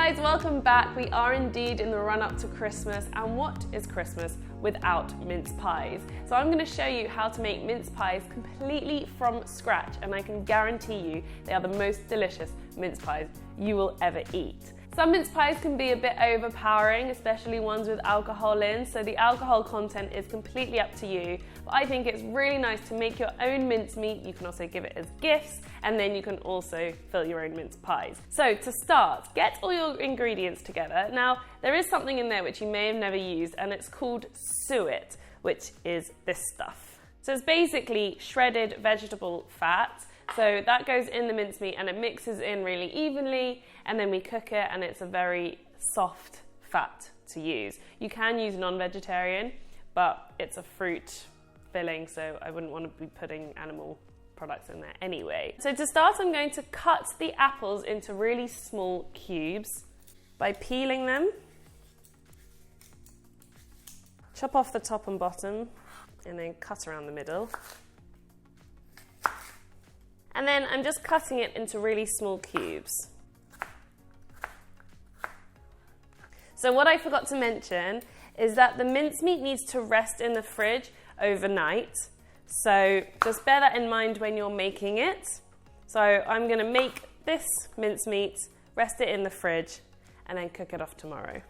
guys, welcome back. We are indeed in the run-up to Christmas, and what is Christmas without mince pies? So I'm going to show you how to make mince pies completely from scratch, and I can guarantee you they are the most delicious mince pies you will ever eat. Some mince pies can be a bit overpowering, especially ones with alcohol in, so the alcohol content is completely up to you. But I think it's really nice to make your own mincemeat. You can also give it as gifts, and then you can also fill your own mince pies. So to start, get all your ingredients together. Now, there is something in there which you may have never used, and it's called suet, which is this stuff. So it's basically shredded vegetable fat. So that goes in the mincemeat and it mixes in really evenly, and then we cook it, and it's a very soft fat to use. You can use non-vegetarian, but it's a fruit filling, so I wouldn't want to be putting animal products in there anyway. So to start, I'm going to cut the apples into really small cubes by peeling them. Chop off the top and bottom, and then cut around the middle. And then I'm just cutting it into really small cubes. So what I forgot to mention is that the mincemeat needs to rest in the fridge overnight. So just bear that in mind when you're making it. So I'm going to make this mincemeat, rest it in the fridge, and then cook it off tomorrow.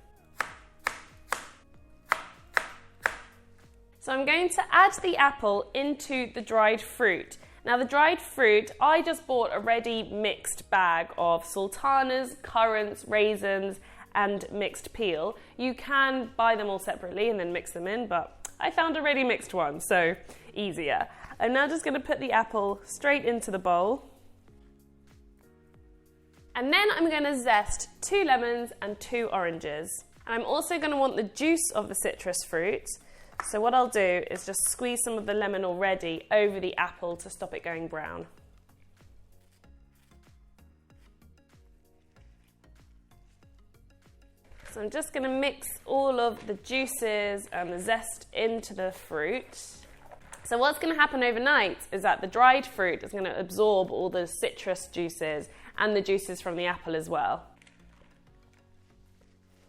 So I'm going to add the apple into the dried fruit. Now the dried fruit, I just bought a ready mixed bag of sultanas, currants, raisins, and mixed peel. You can buy them all separately and then mix them in, but I found a ready mixed one, so easier. I'm now just going to put the apple straight into the bowl. And then I'm going to zest 2 lemons and 2 oranges. And I'm also going to want the juice of the citrus fruit. So what I'll do is just squeeze some of the lemon already over the apple to stop it going brown. So I'm just going to mix all of the juices and the zest into the fruit. So what's going to happen overnight is that the dried fruit is going to absorb all the citrus juices and the juices from the apple as well.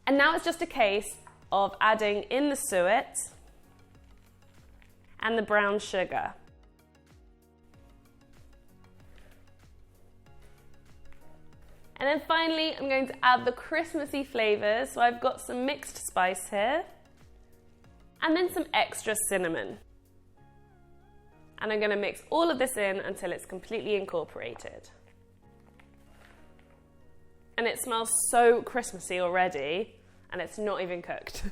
And now it's just a case of adding in the suet and the brown sugar. And then finally, I'm going to add the Christmassy flavors. So I've got some mixed spice here, and then some extra cinnamon. And I'm going to mix all of this in until it's completely incorporated. And it smells so Christmassy already, and it's not even cooked.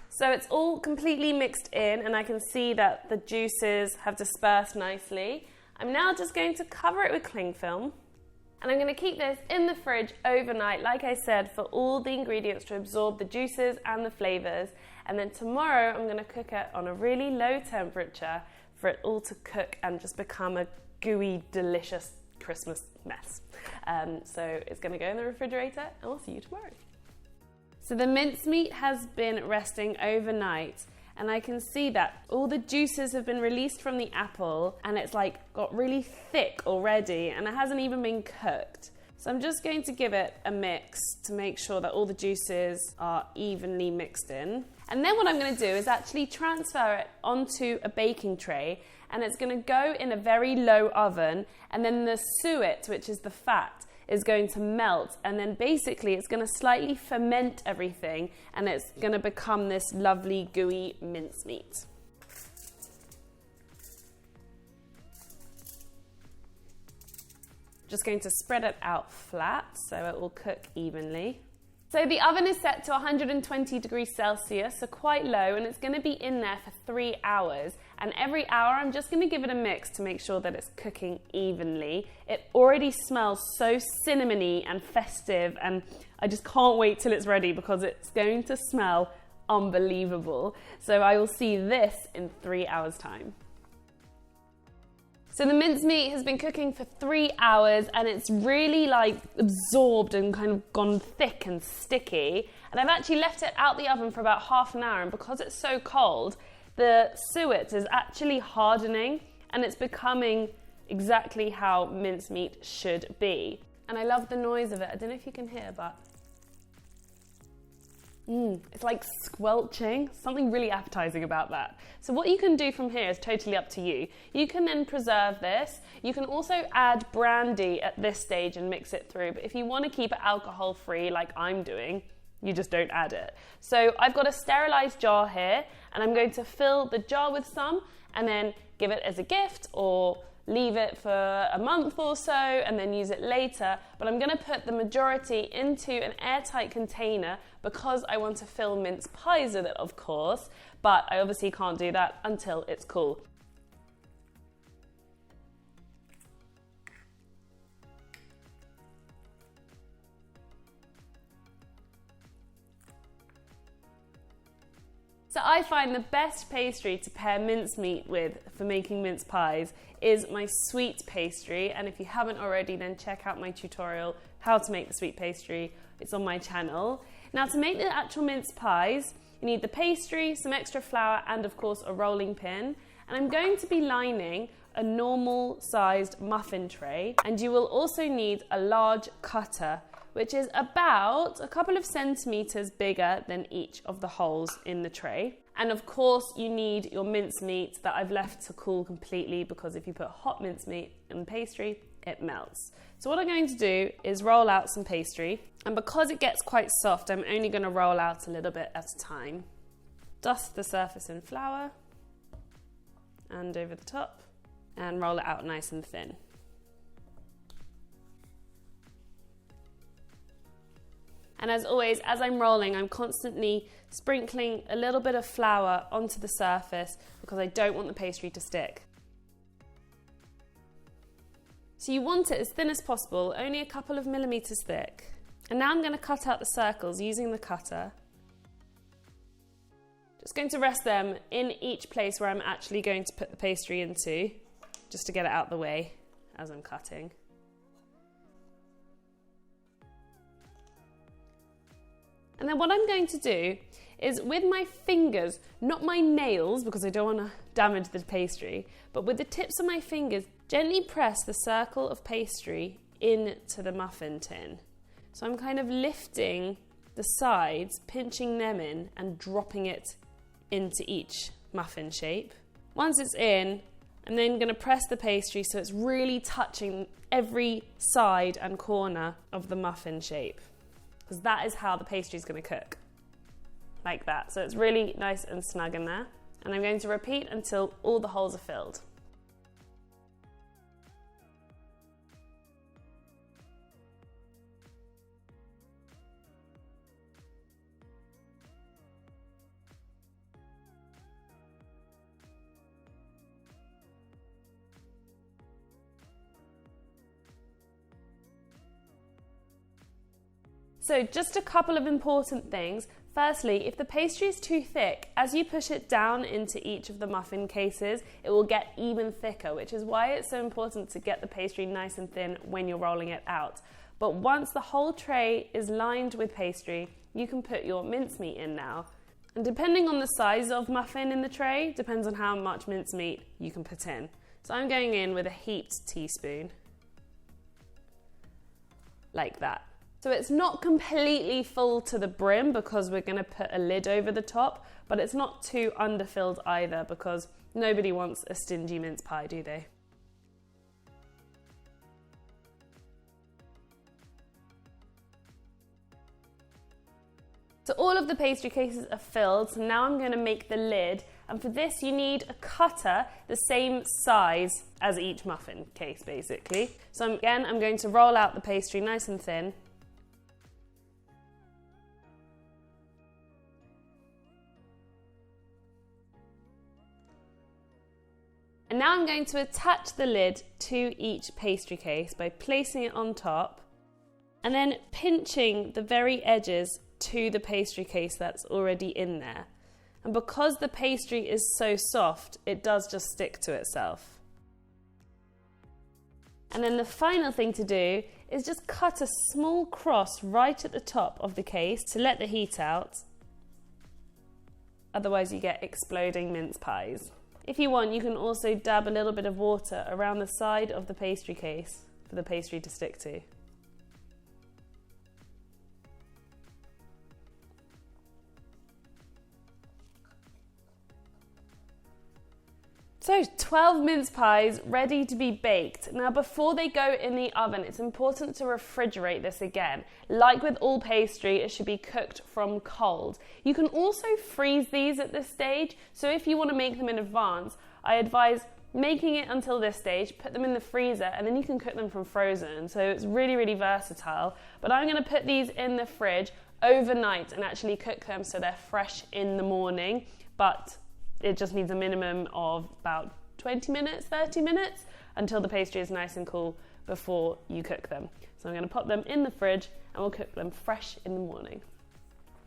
So it's all completely mixed in, and I can see that the juices have dispersed nicely. I'm now just going to cover it with cling film, and I'm going to keep this in the fridge overnight, like I said, for all the ingredients to absorb the juices and the flavors. And then tomorrow I'm going to cook it on a really low temperature for it all to cook and just become a gooey, delicious Christmas mess. So it's going to go in the refrigerator, and I'll see you tomorrow. So the mincemeat has been resting overnight, and I can see that all the juices have been released from the apple, and it's like got really thick already, and it hasn't even been cooked. So I'm just going to give it a mix to make sure that all the juices are evenly mixed in. And then what I'm going to do is actually transfer it onto a baking tray, and it's going to go in a very low oven, and then the suet, which is the fat, is going to melt, and then basically it's going to slightly ferment everything, and it's going to become this lovely gooey mincemeat. Just going to spread it out flat so it will cook evenly. So the oven is set to 120 degrees Celsius, so quite low, and it's going to be in there for 3 hours. And every hour I'm just going to give it a mix to make sure that it's cooking evenly. It already smells so cinnamony and festive, and I just can't wait till it's ready because it's going to smell unbelievable. So I will see this in 3 hours' time. So the mincemeat has been cooking for 3 hours, and it's really like absorbed and kind of gone thick and sticky. And I've actually left it out the oven for about half an hour, and because it's so cold, the suet is actually hardening, and it's becoming exactly how mincemeat should be. And I love the noise of it. I don't know if you can hear, but it's like squelching. Something really appetizing about that. So what you can do from here is totally up to you. You can then preserve this. You can also add brandy at this stage and mix it through. But if you want to keep it alcohol free like I'm doing, you just don't add it. So I've got a sterilized jar here and I'm going to fill the jar with some and then give it as a gift or leave it for a month or so and then use it later. But I'm going to put the majority into an airtight container because I want to fill mince pies with it, of course, but I obviously can't do that until it's cool. So I find the best pastry to pair mincemeat with for making mince pies is my sweet pastry, and if you haven't already, then check out my tutorial how to make the sweet pastry. It's on my channel. Now, to make the actual mince pies, you need the pastry, some extra flour, and of course a rolling pin. And I'm going to be lining a normal sized muffin tray, and you will also need a large cutter, which is about a couple of centimeters bigger than each of the holes in the tray. And of course you need your mincemeat that I've left to cool completely, because if you put hot mincemeat in pastry, it melts. So what I'm going to do is roll out some pastry, and because it gets quite soft, I'm only going to roll out a little bit at a time. Dust the surface in flour and over the top, and roll it out nice and thin. And as always, as I'm rolling, I'm constantly sprinkling a little bit of flour onto the surface because I don't want the pastry to stick. So you want it as thin as possible, only a couple of millimeters thick. And now I'm going to cut out the circles using the cutter. Just going to rest them in each place where I'm actually going to put the pastry into, just to get it out the way as I'm cutting. And then what I'm going to do is with my fingers, not my nails because I don't want to damage the pastry, but with the tips of my fingers, gently press the circle of pastry into the muffin tin. So I'm kind of lifting the sides, pinching them in and dropping it into each muffin shape. Once it's in, I'm then going to press the pastry so it's really touching every side and corner of the muffin shape, because that is how the pastry is going to cook, like that. So it's really nice and snug in there. And I'm going to repeat until all the holes are filled. So just a couple of important things. Firstly, if the pastry is too thick, as you push it down into each of the muffin cases, it will get even thicker, which is why it's so important to get the pastry nice and thin when you're rolling it out. But once the whole tray is lined with pastry, you can put your mincemeat in now. And depending on the size of muffin in the tray, depends on how much mincemeat you can put in. So I'm going in with a heaped teaspoon, like that. So it's not completely full to the brim because we're going to put a lid over the top, but it's not too underfilled either because nobody wants a stingy mince pie, do they? So all of the pastry cases are filled, so now I'm going to make the lid, and for this you need a cutter the same size as each muffin case basically. So again, I'm going to roll out the pastry nice and thin. And now I'm going to attach the lid to each pastry case by placing it on top and then pinching the very edges to the pastry case that's already in there. And because the pastry is so soft, it does just stick to itself. And then the final thing to do is just cut a small cross right at the top of the case to let the heat out. Otherwise you get exploding mince pies. If you want, you can also dab a little bit of water around the side of the pastry case for the pastry to stick to. So 12 mince pies ready to be baked. Now before they go in the oven, it's important to refrigerate this again. Like with all pastry, it should be cooked from cold. You can also freeze these at this stage, so if you want to make them in advance, I advise making it until this stage, put them in the freezer, and then you can cook them from frozen. So it's really, really versatile. But I'm going to put these in the fridge overnight and actually cook them so they're fresh in the morning. But it just needs a minimum of about 20 minutes, 30 minutes until the pastry is nice and cool before you cook them. So I'm going to pop them in the fridge and we'll cook them fresh in the morning.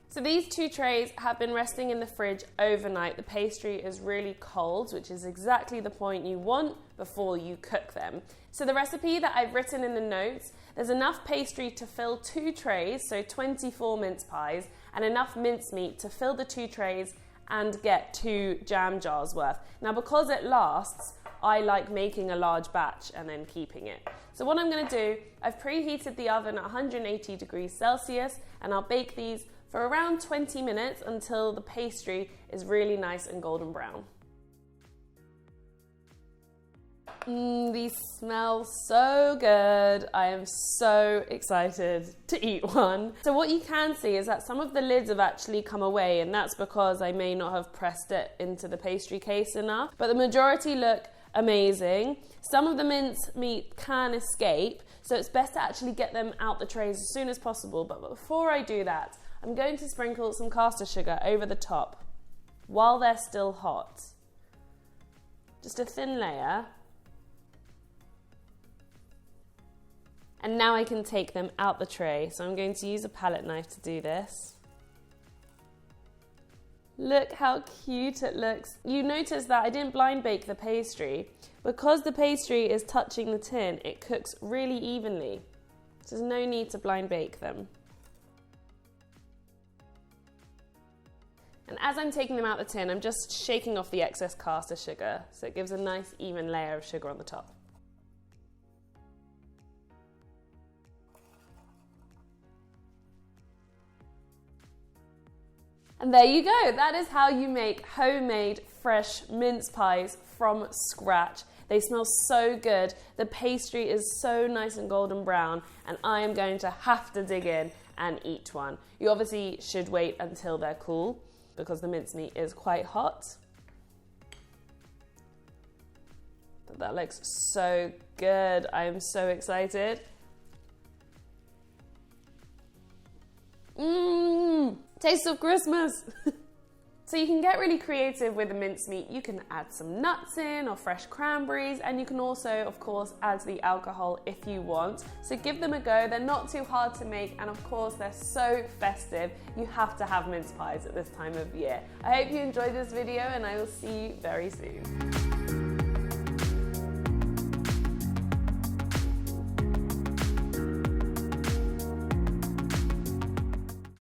So these 2 trays have been resting in the fridge overnight. The pastry is really cold, which is exactly the point you want before you cook them. So the recipe that I've written in the notes, there's enough pastry to fill 2 trays, so 24 mince pies, and enough mincemeat to fill the 2 trays and get 2 jam jars worth. Now because it lasts, I like making a large batch and then keeping it. So what I'm going to do, I've preheated the oven at 180 degrees Celsius and I'll bake these for around 20 minutes until the pastry is really nice and golden brown. These smell so good. I am so excited to eat one. So what you can see is that some of the lids have actually come away, and that's because I may not have pressed it into the pastry case enough. But the majority look amazing. Some of the mince meat can escape, so it's best to actually get them out the trays as soon as possible. But before I do that, I'm going to sprinkle some caster sugar over the top while they're still hot. Just a thin layer. And now I can take them out the tray. So I'm going to use a palette knife to do this. Look how cute it looks. You notice that I didn't blind bake the pastry. Because the pastry is touching the tin, it cooks really evenly. So there's no need to blind bake them. And as I'm taking them out the tin, I'm just shaking off the excess caster sugar, so it gives a nice even layer of sugar on the top. And there you go, that is how you make homemade fresh mince pies from scratch. They smell so good, the pastry is so nice and golden brown, and I am going to have to dig in and eat one. You obviously should wait until they're cool, because the mincemeat is quite hot. But that looks so good. I am so excited. Taste of Christmas. So you can get really creative with the mincemeat. You can add some nuts in or fresh cranberries, and you can also, of course, add the alcohol if you want. So give them a go. They're not too hard to make, and of course, they're so festive. You have to have mince pies at this time of year. I hope you enjoyed this video, and I will see you very soon.